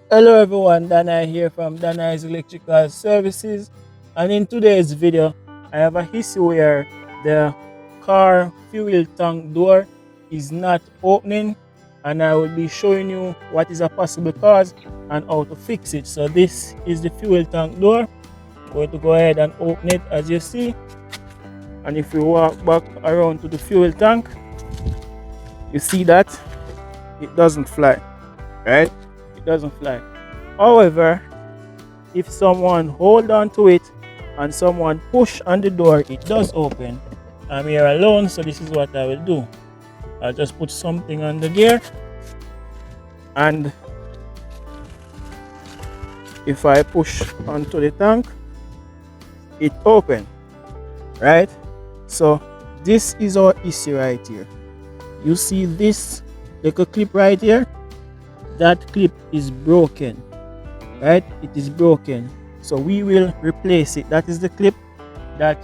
Hello everyone, Dana here from Dana's Electrical Services, and in today's video I have a issue where the car fuel tank door is not opening, and I will be showing you what is a possible cause and how to fix it. So this is the fuel tank door. I'm going to go ahead and open it as you see, and if you walk back around to the fuel tank, you see that it doesn't fly, right? It doesn't fly. However, if someone hold on to it and someone push on the door, it does open. I'm here alone, so this is what I will do. I'll just put something under there, and if I push onto the tank, it open, right? So this is our issue right here. You see this little clip right here? That clip is broken, right? It is broken, so we will replace it. That is the clip that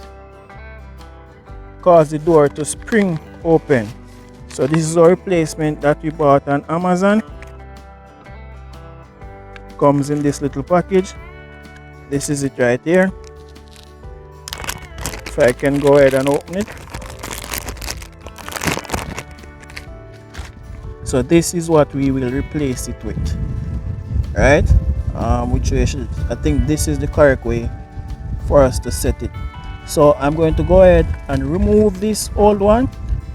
caused the door to spring open. So this is our replacement that we bought on Amazon. Comes in this little package. This is it right here. If I can go ahead and open it. So this is what we will replace it with, right? Which way should, I think this is the correct way for us to set it. So I'm going to go ahead and remove this old one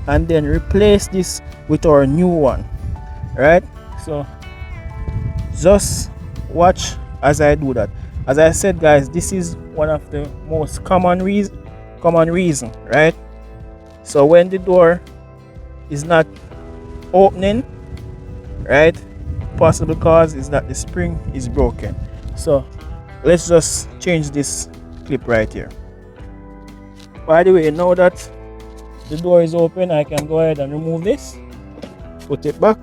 and then replace this with our new one, right? So just watch as I do that. As I said, guys, this is one of the most common reason, right? So when the door is not opening, right, possible cause is that the spring is broken. So let's just change this clip right here. By the way, now that the door is open, I can go ahead and remove this, put it back,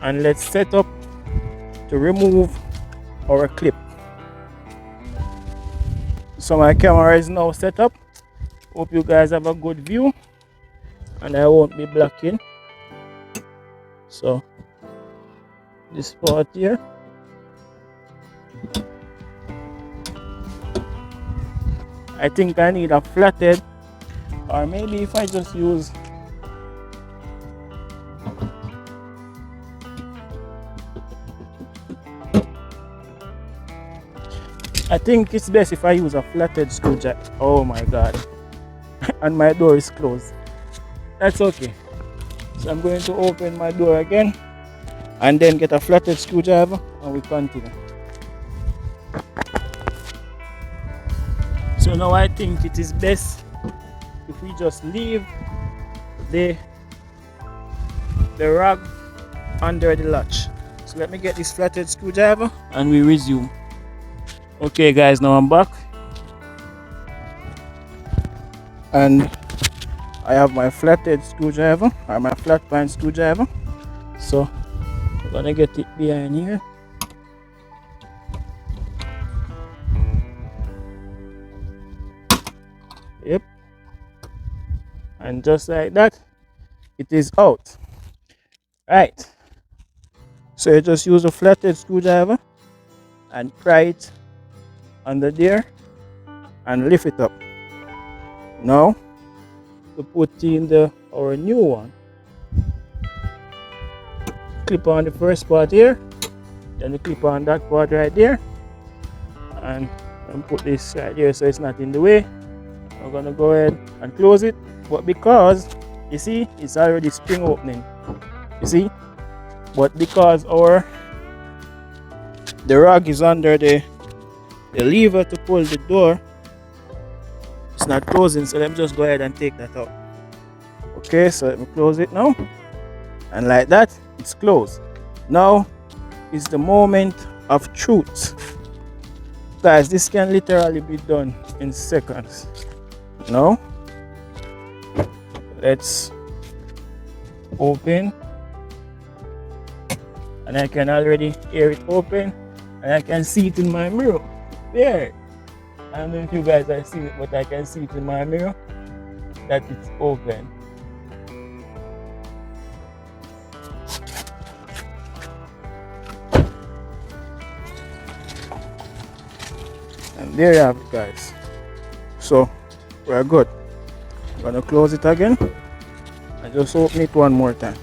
and let's set up to remove our clip. So my camera is now set up. Hope you guys have a good view and I won't be blocking. So this part here, I think I need a flathead, or maybe if I just use I think it's best if I use a flathead screwdriver. Oh my god. And my door is closed. That's okay. So I'm going to open my door again and then get a flathead screwdriver and we continue. So now I think it is best if we just leave the rag under the latch. So let me get this flathead screwdriver and we resume. Okay guys, now I'm back and I have my flathead screwdriver or my flat pan screwdriver. So I'm gonna get it behind here. Yep, and just like that it is out, right? So you just use a flathead screwdriver and pry it under there and lift it up. Now to put in our new one, clip on the first part here, then you clip on that part right there, and put this right here so it's not in the way. I'm gonna go ahead and close it, but because you see it's already spring opening, you see, but because the rag is under the lever to pull the door, it's not closing. So let me just go ahead and take that out. Okay, so let me close it now, and like that it's closed. Now is the moment of truth, guys. This can literally be done in seconds. Now let's open, and I can already hear it open and I can see it in my mirror there. I don't know if you guys are seeing it, but I can see it in my mirror that it's open. And there you have it, guys. So we're good. I'm gonna close it again and just open it one more time.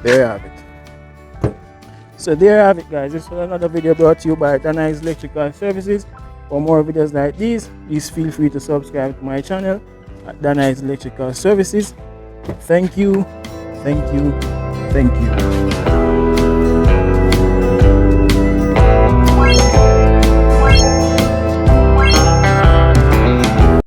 There you have it. So there you have it, guys. This was another video brought to you by Danhaz Electrical Services. For more videos like these, please feel free to subscribe to my channel at Danhaz Electrical Services. Thank you, thank you, thank you.